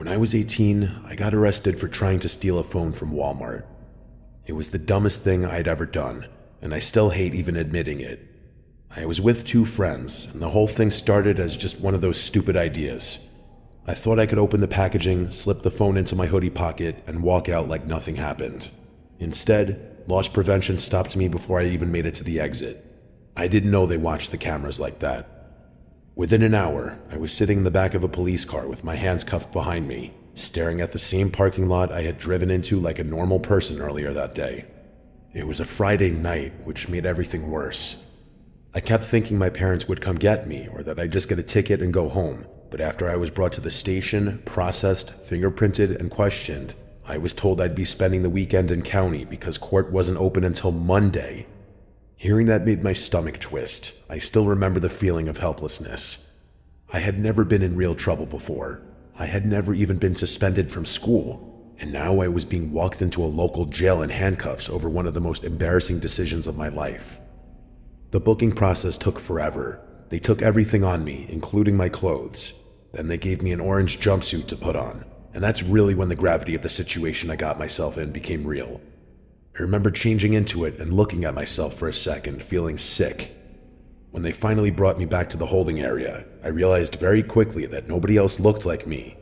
When I was 18, I got arrested for trying to steal a phone from Walmart. It was the dumbest thing I'd ever done, and I still hate even admitting it. I was with two friends, and the whole thing started as just one of those stupid ideas. I thought I could open the packaging, slip the phone into my hoodie pocket, and walk out like nothing happened. Instead, loss prevention stopped me before I even made it to the exit. I didn't know they watched the cameras like that. Within an hour, I was sitting in the back of a police car with my hands cuffed behind me, staring at the same parking lot I had driven into like a normal person earlier that day. It was a Friday night, which made everything worse. I kept thinking my parents would come get me or that I'd just get a ticket and go home, but after I was brought to the station, processed, fingerprinted, and questioned, I was told I'd be spending the weekend in county because court wasn't open until Monday. Hearing that made my stomach twist. I still remember the feeling of helplessness. I had never been in real trouble before. I had never even been suspended from school, and now I was being walked into a local jail in handcuffs over one of the most embarrassing decisions of my life. The booking process took forever. They took everything on me, including my clothes. Then they gave me an orange jumpsuit to put on, and that's really when the gravity of the situation I got myself in became real. I remember changing into it and looking at myself for a second, feeling sick. When they finally brought me back to the holding area, I realized very quickly that nobody else looked like me.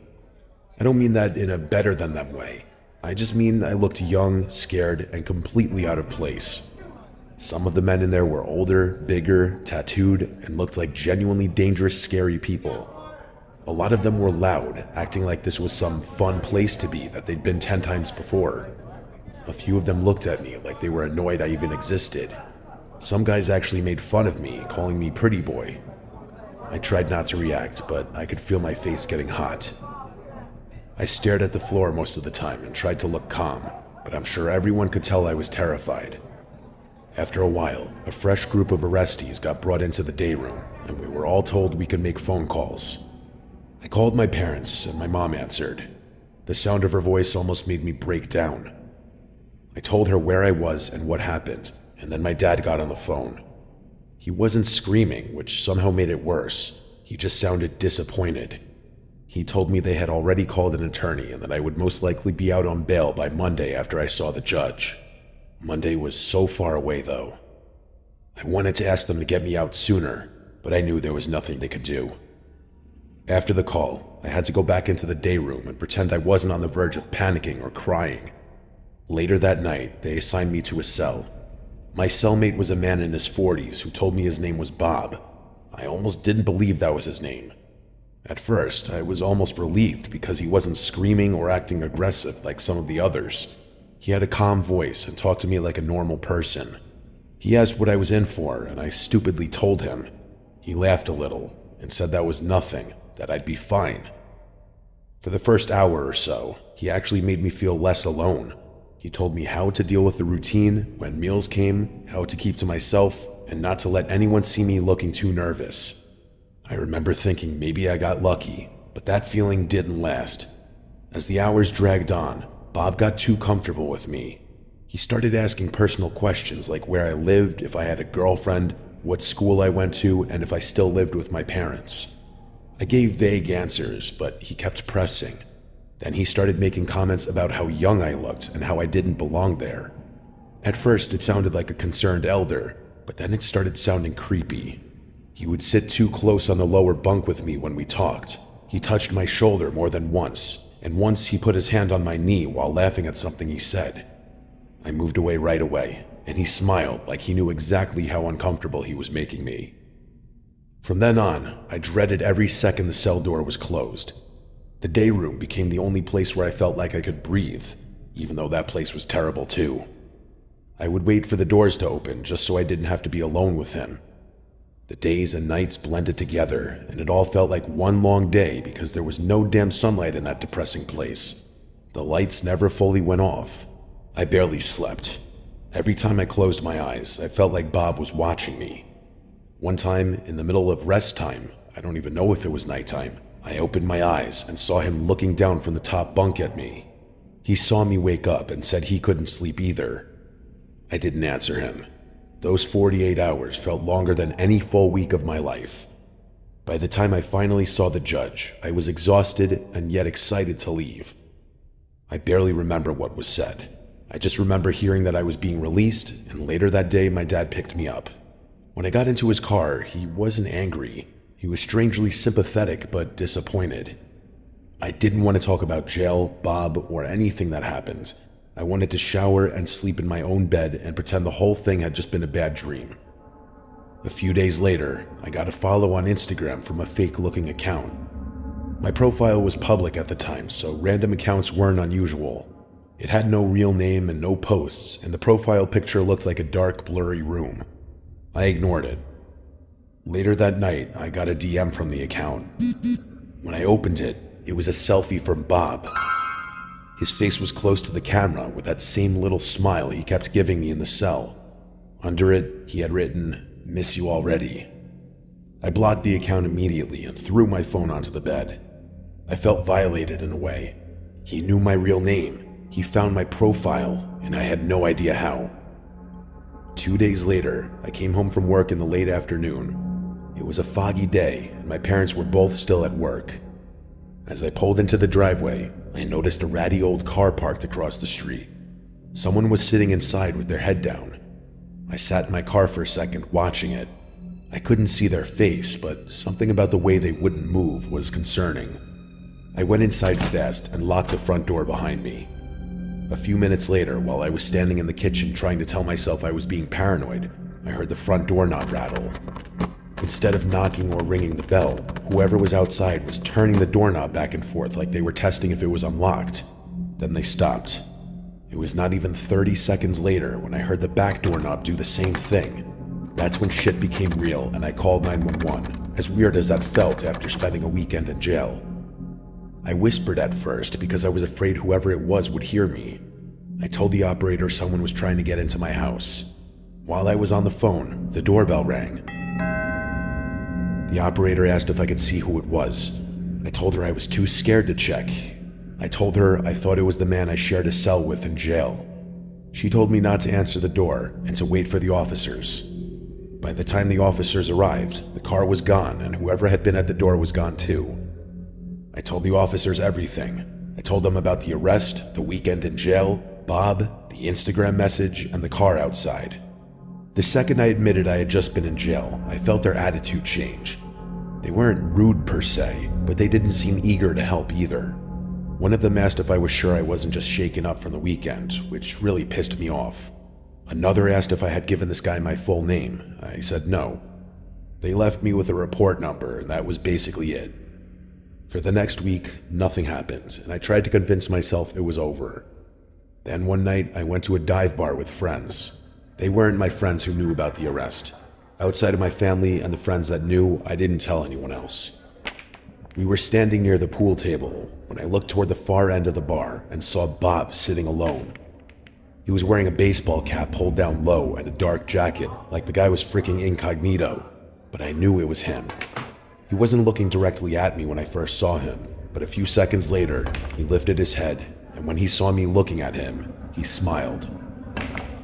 I don't mean that in a better than them way. I just mean I looked young, scared, and completely out of place. Some of the men in there were older, bigger, tattooed, and looked like genuinely dangerous, scary people. A lot of them were loud, acting like this was some fun place to be that they'd been 10 times before. A few of them looked at me like they were annoyed I even existed. Some guys actually made fun of me, calling me pretty boy. I tried not to react, but I could feel my face getting hot. I stared at the floor most of the time and tried to look calm, but I'm sure everyone could tell I was terrified. After a while, a fresh group of arrestees got brought into the day room, and we were all told we could make phone calls. I called my parents, and my mom answered. The sound of her voice almost made me break down. I told her where I was and what happened, and then my dad got on the phone. He wasn't screaming, which somehow made it worse. He just sounded disappointed. He told me they had already called an attorney and that I would most likely be out on bail by Monday after I saw the judge. Monday was so far away, though. I wanted to ask them to get me out sooner, but I knew there was nothing they could do. After the call, I had to go back into the day room and pretend I wasn't on the verge of panicking or crying. Later that night, they assigned me to a cell. My cellmate was a man in his 40s who told me his name was Bob. I almost didn't believe that was his name. At first, I was almost relieved because he wasn't screaming or acting aggressive like some of the others. He had a calm voice and talked to me like a normal person. He asked what I was in for, and I stupidly told him. He laughed a little and said that was nothing, that I'd be fine. For the first hour or so, he actually made me feel less alone. He told me how to deal with the routine, when meals came, how to keep to myself, and not to let anyone see me looking too nervous. I remember thinking maybe I got lucky, but that feeling didn't last. As the hours dragged on, Bob got too comfortable with me. He started asking personal questions like where I lived, if I had a girlfriend, what school I went to, and if I still lived with my parents. I gave vague answers, but he kept pressing. Then he started making comments about how young I looked and how I didn't belong there. At first, it sounded like a concerned elder, but then it started sounding creepy. He would sit too close on the lower bunk with me when we talked. He touched my shoulder more than once, and once he put his hand on my knee while laughing at something he said. I moved away right away, and he smiled like he knew exactly how uncomfortable he was making me. From then on, I dreaded every second the cell door was closed. The day room became the only place where I felt like I could breathe, even though that place was terrible too. I would wait for the doors to open just so I didn't have to be alone with him. The days and nights blended together, and it all felt like one long day because there was no damn sunlight in that depressing place. The lights never fully went off. I barely slept. Every time I closed my eyes, I felt like Bob was watching me. One time, in the middle of rest time, I don't even know if it was nighttime, I opened my eyes and saw him looking down from the top bunk at me. He saw me wake up and said he couldn't sleep either. I didn't answer him. Those 48 hours felt longer than any full week of my life. By the time I finally saw the judge, I was exhausted and yet excited to leave. I barely remember what was said. I just remember hearing that I was being released, and later that day my dad picked me up. When I got into his car, he wasn't angry. He was strangely sympathetic but disappointed. I didn't want to talk about jail, Bob, or anything that happened. I wanted to shower and sleep in my own bed and pretend the whole thing had just been a bad dream. A few days later, I got a follow on Instagram from a fake-looking account. My profile was public at the time, so random accounts weren't unusual. It had no real name and no posts, and the profile picture looked like a dark, blurry room. I ignored it. Later that night, I got a DM from the account. When I opened it, it was a selfie from Bob. His face was close to the camera with that same little smile he kept giving me in the cell. Under it, he had written, "Miss you already." I blocked the account immediately and threw my phone onto the bed. I felt violated in a way. He knew my real name, he found my profile, and I had no idea how. 2 days later, I came home from work in the late afternoon. It was a foggy day, and my parents were both still at work. As I pulled into the driveway, I noticed a ratty old car parked across the street. Someone was sitting inside with their head down. I sat in my car for a second, watching it. I couldn't see their face, but something about the way they wouldn't move was concerning. I went inside fast and locked the front door behind me. A few minutes later, while I was standing in the kitchen trying to tell myself I was being paranoid, I heard the front doorknob rattle. Instead of knocking or ringing the bell, whoever was outside was turning the doorknob back and forth like they were testing if it was unlocked. Then they stopped. It was not even 30 seconds later when I heard the back doorknob do the same thing. That's when shit became real and I called 911, as weird as that felt after spending a weekend in jail. I whispered at first because I was afraid whoever it was would hear me. I told the operator someone was trying to get into my house. While I was on the phone, the doorbell rang. The operator asked if I could see who it was. I told her I was too scared to check. I told her I thought it was the man I shared a cell with in jail. She told me not to answer the door and to wait for the officers. By the time the officers arrived, the car was gone and whoever had been at the door was gone too. I told the officers everything. I told them about the arrest, the weekend in jail, Bob, the Instagram message, and the car outside. The second I admitted I had just been in jail, I felt their attitude change. They weren't rude per se, but they didn't seem eager to help either. One of them asked if I was sure I wasn't just shaken up from the weekend, which really pissed me off. Another asked if I had given this guy my full name. I said no. They left me with a report number, and that was basically it. For the next week, nothing happened, and I tried to convince myself it was over. Then one night, I went to a dive bar with friends. They weren't my friends who knew about the arrest. Outside of my family and the friends that knew, I didn't tell anyone else. We were standing near the pool table when I looked toward the far end of the bar and saw Bob sitting alone. He was wearing a baseball cap pulled down low and a dark jacket, like the guy was freaking incognito, but I knew it was him. He wasn't looking directly at me when I first saw him, but a few seconds later, he lifted his head, and when he saw me looking at him, he smiled.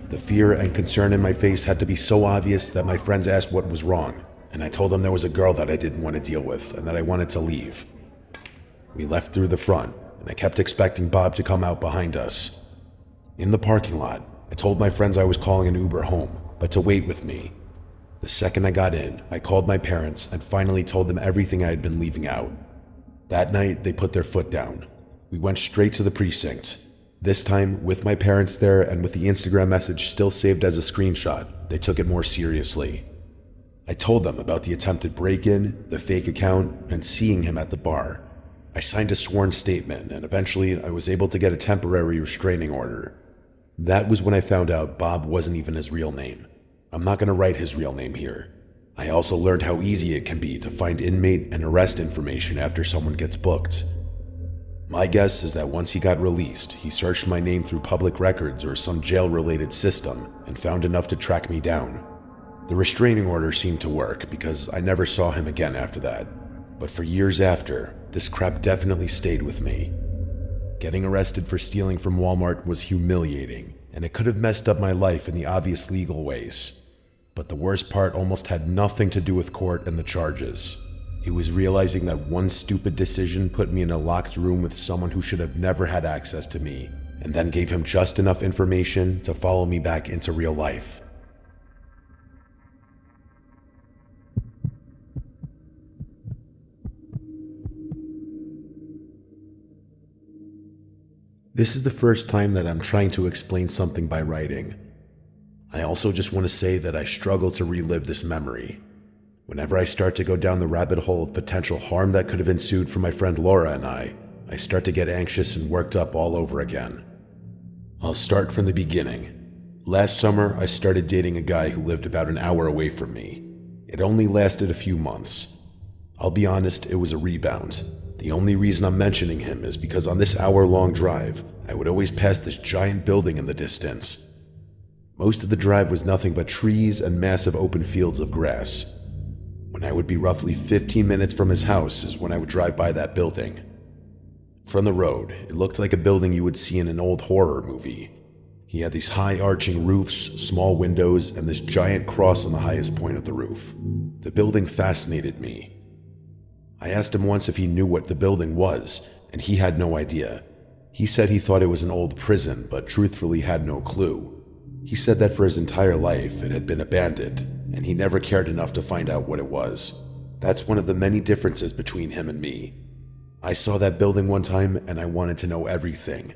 The fear and concern in my face had to be so obvious that my friends asked what was wrong, and I told them there was a girl that I didn't want to deal with and that I wanted to leave. We left through the front, and I kept expecting Bob to come out behind us. In the parking lot, I told my friends I was calling an Uber home, but to wait with me. The second I got in, I called my parents and finally told them everything I had been leaving out. That night, they put their foot down. We went straight to the precinct. This time, with my parents there and with the Instagram message still saved as a screenshot, they took it more seriously. I told them about the attempted break-in, the fake account, and seeing him at the bar. I signed a sworn statement, and eventually I was able to get a temporary restraining order. That was when I found out Bob wasn't even his real name. I'm not going to write his real name here. I also learned how easy it can be to find inmate and arrest information after someone gets booked. My guess is that once he got released, he searched my name through public records or some jail-related system and found enough to track me down. The restraining order seemed to work because I never saw him again after that. But for years after, this crap definitely stayed with me. Getting arrested for stealing from Walmart was humiliating, and it could have messed up my life in the obvious legal ways. But the worst part almost had nothing to do with court and the charges. It was realizing that one stupid decision put me in a locked room with someone who should have never had access to me, and then gave him just enough information to follow me back into real life. This is the first time that I'm trying to explain something by writing. I also just want to say that I struggle to relive this memory. Whenever I start to go down the rabbit hole of potential harm that could have ensued for my friend Laura and I start to get anxious and worked up all over again. I'll start from the beginning. Last summer, I started dating a guy who lived about an hour away from me. It only lasted a few months. I'll be honest, it was a rebound. The only reason I'm mentioning him is because on this hour-long drive, I would always pass this giant building in the distance. Most of the drive was nothing but trees and massive open fields of grass. When I would be roughly 15 minutes from his house is when I would drive by that building. From the road, it looked like a building you would see in an old horror movie. He had these high arching roofs, small windows, and this giant cross on the highest point of the roof. The building fascinated me. I asked him once if he knew what the building was, and he had no idea. He said he thought it was an old prison, but truthfully had no clue. He said that for his entire life it had been abandoned, and he never cared enough to find out what it was. That's one of the many differences between him and me. I saw that building one time and I wanted to know everything.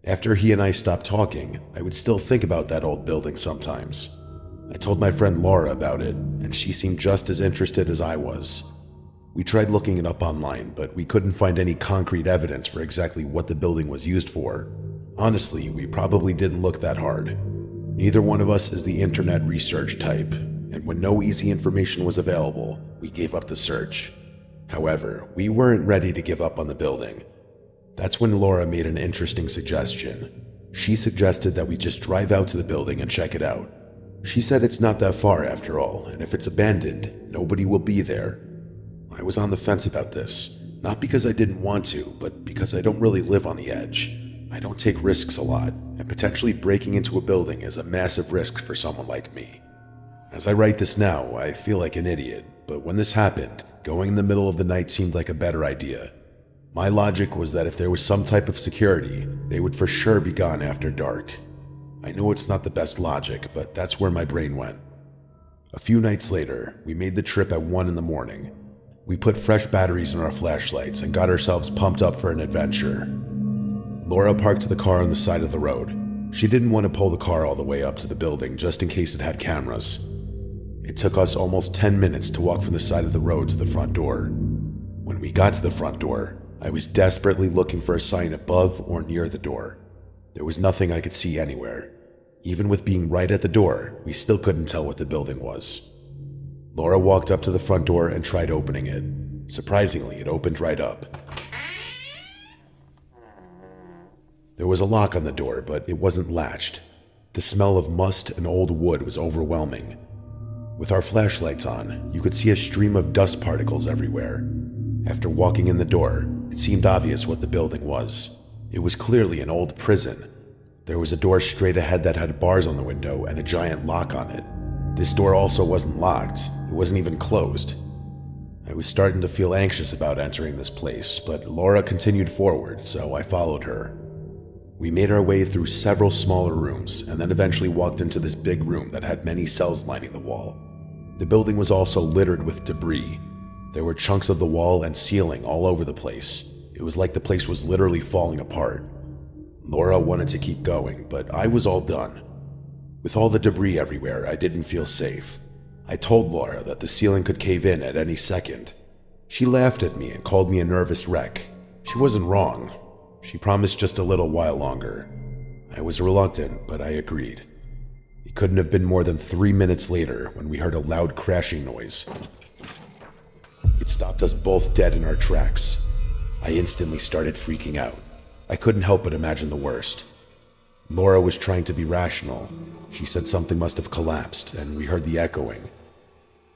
After he and I stopped talking, I would still think about that old building sometimes. I told my friend Laura about it, and she seemed just as interested as I was. We tried looking it up online, but we couldn't find any concrete evidence for exactly what the building was used for. Honestly, we probably didn't look that hard. Neither one of us is the internet research type, and when no easy information was available, we gave up the search. However, we weren't ready to give up on the building. That's when Laura made an interesting suggestion. She suggested that we just drive out to the building and check it out. She said it's not that far after all, and if it's abandoned, nobody will be there. I was on the fence about this, not because I didn't want to, but because I don't really live on the edge. I don't take risks a lot, and potentially breaking into a building is a massive risk for someone like me. As I write this now, I feel like an idiot, but when this happened, going in the middle of the night seemed like a better idea. My logic was that if there was some type of security, they would for sure be gone after dark. I know it's not the best logic, but that's where my brain went. A few nights later, we made the trip at 1 in the morning. We put fresh batteries in our flashlights and got ourselves pumped up for an adventure. Laura parked the car on the side of the road. She didn't want to pull the car all the way up to the building just in case it had cameras. It took us almost 10 minutes to walk from the side of the road to the front door. When we got to the front door, I was desperately looking for a sign above or near the door. There was nothing I could see anywhere. Even with being right at the door, we still couldn't tell what the building was. Laura walked up to the front door and tried opening it. Surprisingly, it opened right up. There was a lock on the door, but it wasn't latched. The smell of must and old wood was overwhelming. With our flashlights on, you could see a stream of dust particles everywhere. After walking in the door, it seemed obvious what the building was. It was clearly an old prison. There was a door straight ahead that had bars on the window and a giant lock on it. This door also wasn't locked. It wasn't even closed. I was starting to feel anxious about entering this place, but Laura continued forward, so I followed her. We made our way through several smaller rooms and then eventually walked into this big room that had many cells lining the wall. The building was also littered with debris. There were chunks of the wall and ceiling all over the place. It was like the place was literally falling apart. Laura wanted to keep going, but I was all done. With all the debris everywhere, I didn't feel safe. I told Laura that the ceiling could cave in at any second. She laughed at me and called me a nervous wreck. She wasn't wrong. She promised just a little while longer. I was reluctant, but I agreed. It couldn't have been more than 3 minutes later when we heard a loud crashing noise. It stopped us both dead in our tracks. I instantly started freaking out. I couldn't help but imagine the worst. Laura was trying to be rational. She said something must have collapsed, and we heard the echoing.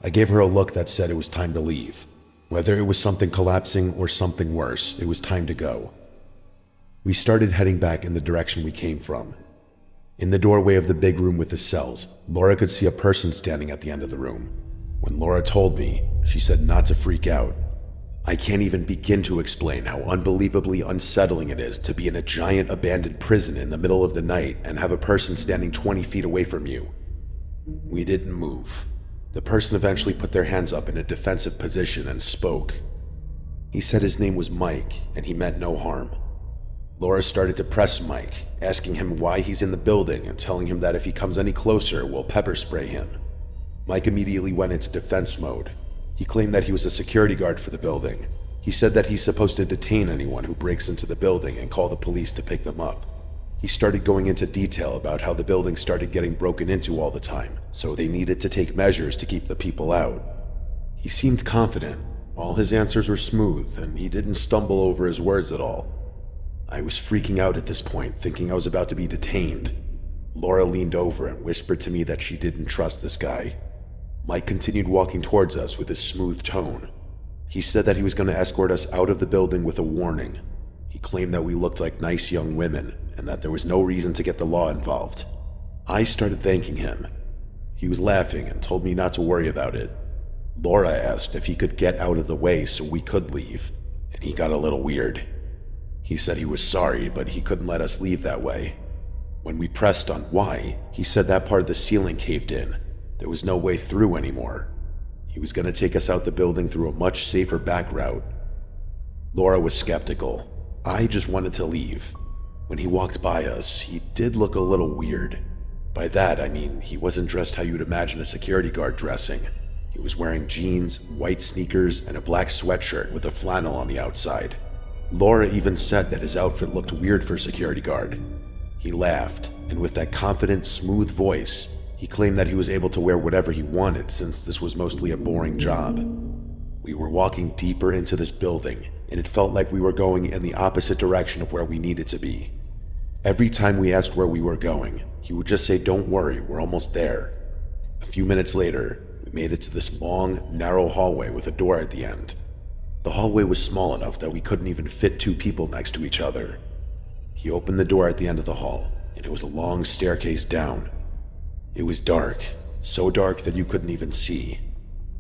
I gave her a look that said it was time to leave. Whether it was something collapsing or something worse, it was time to go. We started heading back in the direction we came from. In the doorway of the big room with the cells, Laura could see a person standing at the end of the room. When Laura told me, she said not to freak out. I can't even begin to explain how unbelievably unsettling it is to be in a giant abandoned prison in the middle of the night and have a person standing 20 feet away from you. We didn't move. The person eventually put their hands up in a defensive position and spoke. He said his name was Mike and he meant no harm. Laura started to press Mike, asking him why he's in the building and telling him that if he comes any closer, we'll pepper spray him. Mike immediately went into defense mode. He claimed that he was a security guard for the building. He said that he's supposed to detain anyone who breaks into the building and call the police to pick them up. He started going into detail about how the building started getting broken into all the time, so they needed to take measures to keep the people out. He seemed confident. All his answers were smooth, and he didn't stumble over his words at all. I was freaking out at this point, thinking I was about to be detained. Laura leaned over and whispered to me that she didn't trust this guy. Mike continued walking towards us with his smooth tone. He said that he was going to escort us out of the building with a warning. He claimed that we looked like nice young women and that there was no reason to get the law involved. I started thanking him. He was laughing and told me not to worry about it. Laura asked if he could get out of the way so we could leave, and he got a little weird. He said he was sorry, but he couldn't let us leave that way. When we pressed on why, he said that part of the ceiling caved in. There was no way through anymore. He was going to take us out the building through a much safer back route. Laura was skeptical. I just wanted to leave. When he walked by us, he did look a little weird. By that, I mean he wasn't dressed how you'd imagine a security guard dressing. He was wearing jeans, white sneakers, and a black sweatshirt with a flannel on the outside. Laura even said that his outfit looked weird for a security guard. He laughed, and with that confident, smooth voice, he claimed that he was able to wear whatever he wanted since this was mostly a boring job. We were walking deeper into this building, and it felt like we were going in the opposite direction of where we needed to be. Every time we asked where we were going, he would just say, "Don't worry, we're almost there." A few minutes later, we made it to this long, narrow hallway with a door at the end. The hallway was small enough that we couldn't even fit two people next to each other. He opened the door at the end of the hall, and it was a long staircase down. It was dark, so dark that you couldn't even see.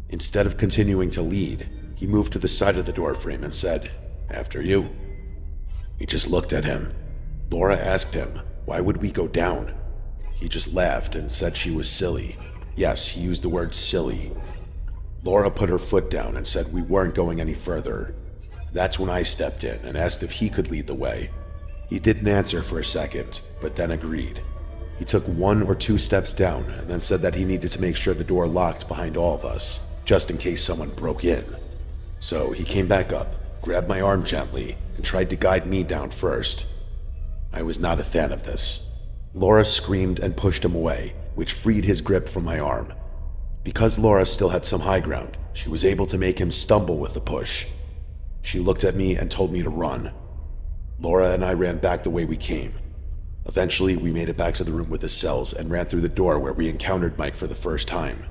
Instead of continuing to lead, he moved to the side of the doorframe and said, "After you." We just looked at him. Laura asked him, why would we go down? He just laughed and said she was silly. Yes, he used the word silly. Laura put her foot down and said we weren't going any further. That's when I stepped in and asked if he could lead the way. He didn't answer for a second, but then agreed. He took 1 or 2 steps down and then said that he needed to make sure the door locked behind all of us, just in case someone broke in. So he came back up, grabbed my arm gently, and tried to guide me down first. I was not a fan of this. Laura screamed and pushed him away, which freed his grip from my arm. Because Laura still had some high ground, she was able to make him stumble with the push. She looked at me and told me to run. Laura and I ran back the way we came. Eventually, we made it back to the room with the cells and ran through the door where we encountered Mike for the first time.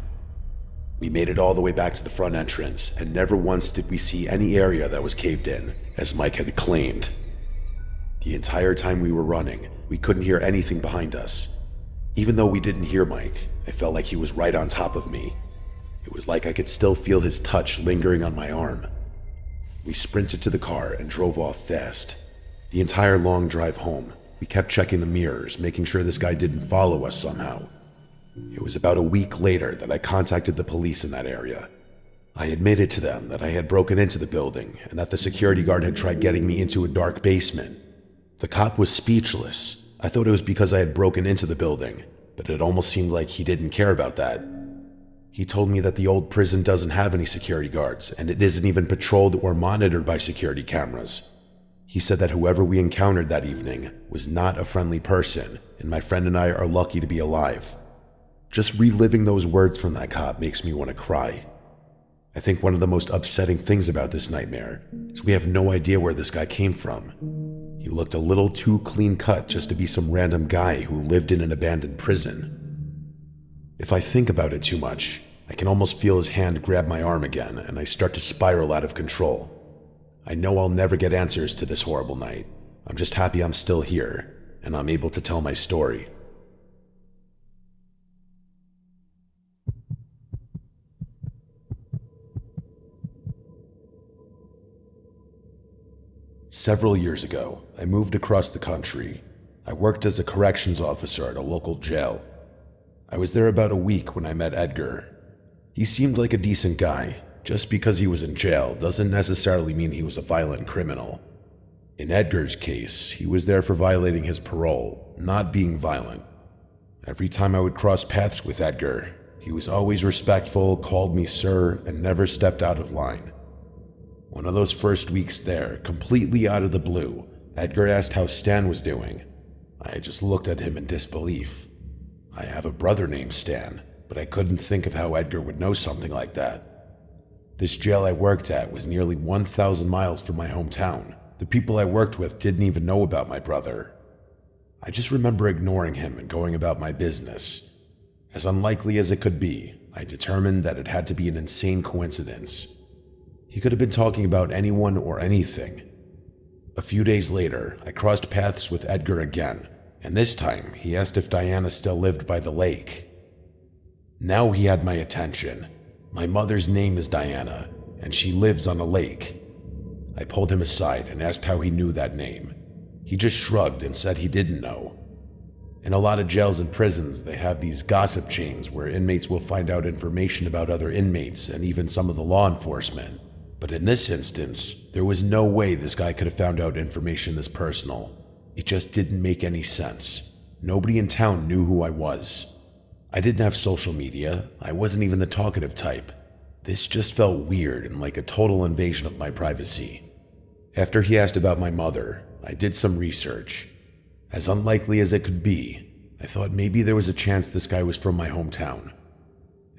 We made it all the way back to the front entrance, and never once did we see any area that was caved in, as Mike had claimed. The entire time we were running, we couldn't hear anything behind us. Even though we didn't hear Mike, I felt like he was right on top of me. It was like I could still feel his touch lingering on my arm. We sprinted to the car and drove off fast. The entire long drive home, we kept checking the mirrors, making sure this guy didn't follow us somehow. It was about a week later that I contacted the police in that area. I admitted to them that I had broken into the building and that the security guard had tried getting me into a dark basement. The cop was speechless. I thought it was because I had broken into the building, but it almost seemed like he didn't care about that. He told me that the old prison doesn't have any security guards, and it isn't even patrolled or monitored by security cameras. He said that whoever we encountered that evening was not a friendly person, and my friend and I are lucky to be alive. Just reliving those words from that cop makes me want to cry. I think one of the most upsetting things about this nightmare is we have no idea where this guy came from. He looked a little too clean-cut just to be some random guy who lived in an abandoned prison. If I think about it too much, I can almost feel his hand grab my arm again, and I start to spiral out of control. I know I'll never get answers to this horrible night. I'm just happy I'm still here, and I'm able to tell my story. Several years ago, I moved across the country. I worked as a corrections officer at a local jail. I was there about a week when I met Edgar. He seemed like a decent guy. Just because he was in jail doesn't necessarily mean he was a violent criminal. In Edgar's case, he was there for violating his parole, not being violent. Every time I would cross paths with Edgar, he was always respectful, called me sir, and never stepped out of line. One of those first weeks there, completely out of the blue, Edgar asked how Stan was doing. I just looked at him in disbelief. I have a brother named Stan, but I couldn't think of how Edgar would know something like that. This jail I worked at was nearly 1,000 miles from my hometown. The people I worked with didn't even know about my brother. I just remember ignoring him and going about my business. As unlikely as it could be, I determined that it had to be an insane coincidence. He could have been talking about anyone or anything. A few days later, I crossed paths with Edgar again, and this time he asked if Diana still lived by the lake. Now he had my attention. My mother's name is Diana, and she lives on a lake. I pulled him aside and asked how he knew that name. He just shrugged and said he didn't know. In a lot of jails and prisons, they have these gossip chains where inmates will find out information about other inmates and even some of the law enforcement. But in this instance, there was no way this guy could have found out information this personal. It just didn't make any sense. Nobody in town knew who I was. I didn't have social media. I wasn't even the talkative type. This just felt weird and like a total invasion of my privacy. After he asked about my mother, I did some research. As unlikely as it could be, I thought maybe there was a chance this guy was from my hometown.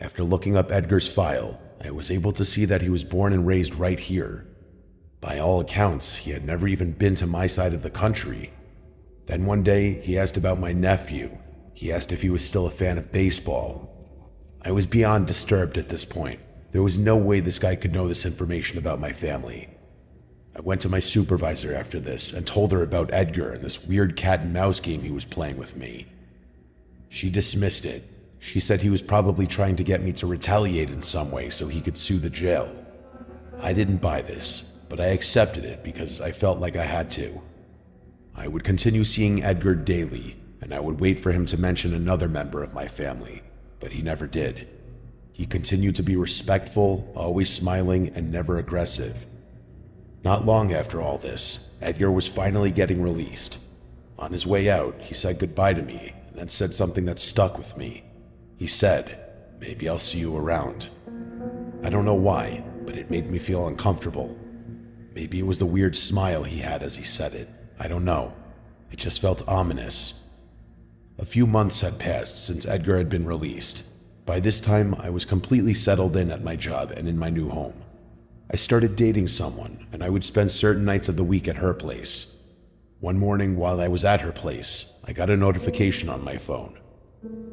After looking up Edgar's file, I was able to see that he was born and raised right here. By all accounts, he had never even been to my side of the country. Then one day, he asked about my nephew. He asked if he was still a fan of baseball. I was beyond disturbed at this point. There was no way this guy could know this information about my family. I went to my supervisor after this and told her about Edgar and this weird cat and mouse game he was playing with me. She dismissed it. She said he was probably trying to get me to retaliate in some way so he could sue the jail. I didn't buy this, but I accepted it because I felt like I had to. I would continue seeing Edgar daily, and I would wait for him to mention another member of my family, but he never did. He continued to be respectful, always smiling, and never aggressive. Not long after all this, Edgar was finally getting released. On his way out, he said goodbye to me and then said something that stuck with me. He said, "Maybe I'll see you around." I don't know why, but it made me feel uncomfortable. Maybe it was the weird smile he had as he said it. I don't know. It just felt ominous. A few months had passed since Edgar had been released. By this time, I was completely settled in at my job and in my new home. I started dating someone, and I would spend certain nights of the week at her place. One morning while I was at her place, I got a notification on my phone.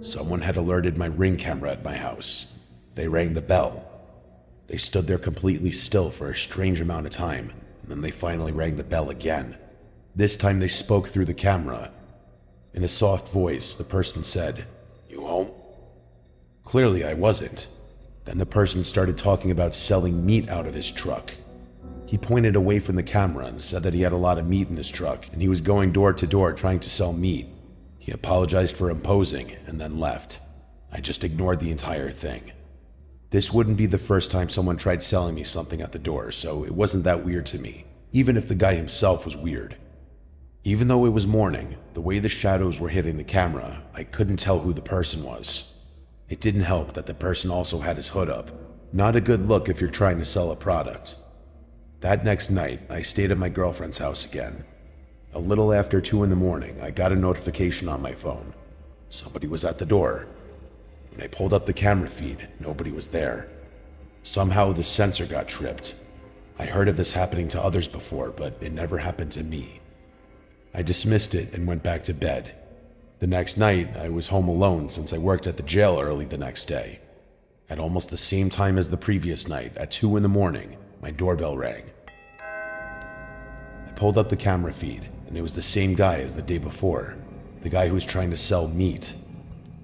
Someone had alerted my Ring camera at my house. They rang the bell. They stood there completely still for a strange amount of time, and then they finally rang the bell again. This time they spoke through the camera. In a soft voice, the person said, "You home?" Clearly I wasn't. Then the person started talking about selling meat out of his truck. He pointed away from the camera and said that he had a lot of meat in his truck, and he was going door to door trying to sell meat. He apologized for imposing and then left. I just ignored the entire thing. This wouldn't be the first time someone tried selling me something at the door, so it wasn't that weird to me, even if the guy himself was weird. Even though it was morning, the way the shadows were hitting the camera, I couldn't tell who the person was. It didn't help that the person also had his hood up. Not a good look if you're trying to sell a product. That next night, I stayed at my girlfriend's house again. A little after 2 in the morning, I got a notification on my phone. Somebody was at the door. When I pulled up the camera feed, nobody was there. Somehow the sensor got tripped. I heard of this happening to others before, but it never happened to me. I dismissed it and went back to bed. The next night, I was home alone since I worked at the jail early the next day. At almost the same time as the previous night, at 2 in the morning, my doorbell rang. I pulled up the camera feed, and it was the same guy as the day before, the guy who was trying to sell meat.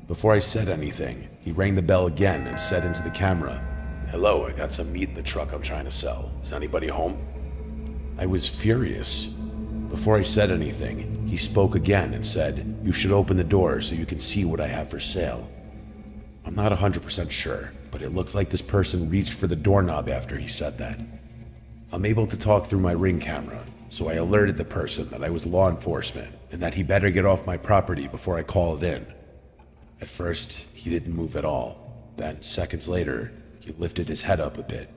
Before I said anything, he rang the bell again and said into the camera, "Hello, I got some meat in the truck I'm trying to sell. Is anybody home?" I was furious. Before I said anything, he spoke again and said, "You should open the door so you can see what I have for sale." I'm not 100% sure, but it looked like this person reached for the doorknob after he said that. I'm able to talk through my Ring camera, so I alerted the person that I was law enforcement and that he better get off my property before I call it in. At first, he didn't move at all. Then, seconds later, he lifted his head up a bit.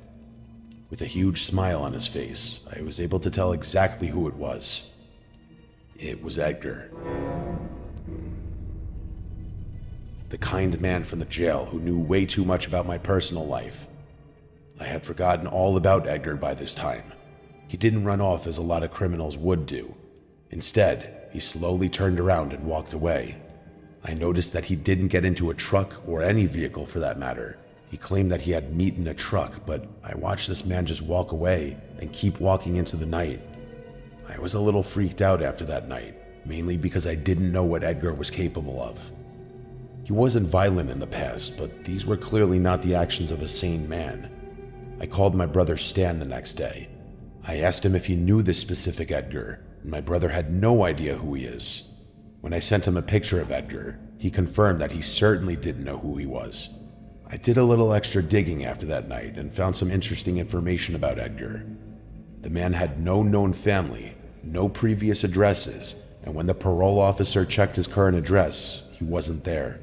With a huge smile on his face, I was able to tell exactly who it was. It was Edgar. The kind man from the jail who knew way too much about my personal life. I had forgotten all about Edgar by this time. He didn't run off as a lot of criminals would do. Instead, he slowly turned around and walked away. I noticed that he didn't get into a truck or any vehicle for that matter. He claimed that he had meat in a truck, but I watched this man just walk away and keep walking into the night. I was a little freaked out after that night, mainly because I didn't know what Edgar was capable of. He wasn't violent in the past, but these were clearly not the actions of a sane man. I called my brother Stan the next day. I asked him if he knew this specific Edgar, and my brother had no idea who he is. When I sent him a picture of Edgar, he confirmed that he certainly didn't know who he was. I did a little extra digging after that night and found some interesting information about Edgar. The man had no known family, no previous addresses, and when the parole officer checked his current address, he wasn't there.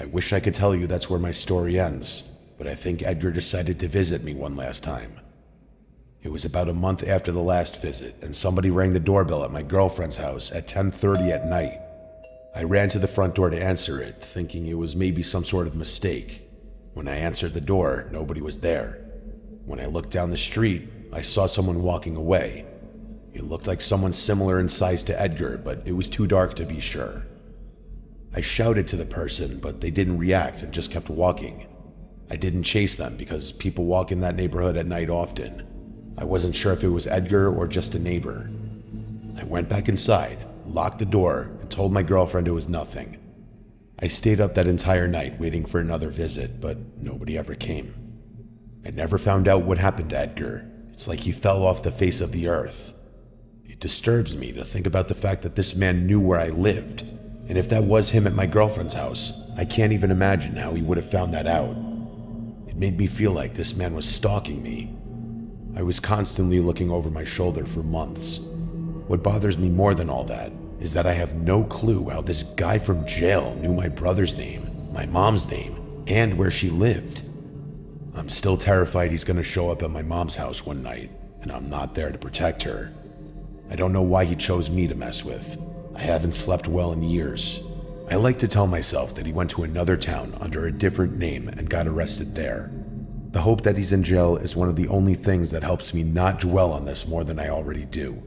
I wish I could tell you that's where my story ends, but I think Edgar decided to visit me one last time. It was about a month after the last visit, and somebody rang the doorbell at my girlfriend's house at 10:30 at night. I ran to the front door to answer it, thinking it was maybe some sort of mistake. When I answered the door, nobody was there. When I looked down the street, I saw someone walking away. It looked like someone similar in size to Edgar, but it was too dark to be sure. I shouted to the person, but they didn't react and just kept walking. I didn't chase them because people walk in that neighborhood at night often. I wasn't sure if it was Edgar or just a neighbor. I went back inside, locked the door, and told my girlfriend it was nothing. I stayed up that entire night waiting for another visit, but nobody ever came. I never found out what happened to Edgar. It's like he fell off the face of the earth. It disturbs me to think about the fact that this man knew where I lived, and if that was him at my girlfriend's house, I can't even imagine how he would have found that out. It made me feel like this man was stalking me. I was constantly looking over my shoulder for months. What bothers me more than all that is that I have no clue how this guy from jail knew my brother's name, my mom's name, and where she lived. I'm still terrified he's gonna show up at my mom's house one night, and I'm not there to protect her. I don't know why he chose me to mess with. I haven't slept well in years. I like to tell myself that he went to another town under a different name and got arrested there. The hope that he's in jail is one of the only things that helps me not dwell on this more than I already do.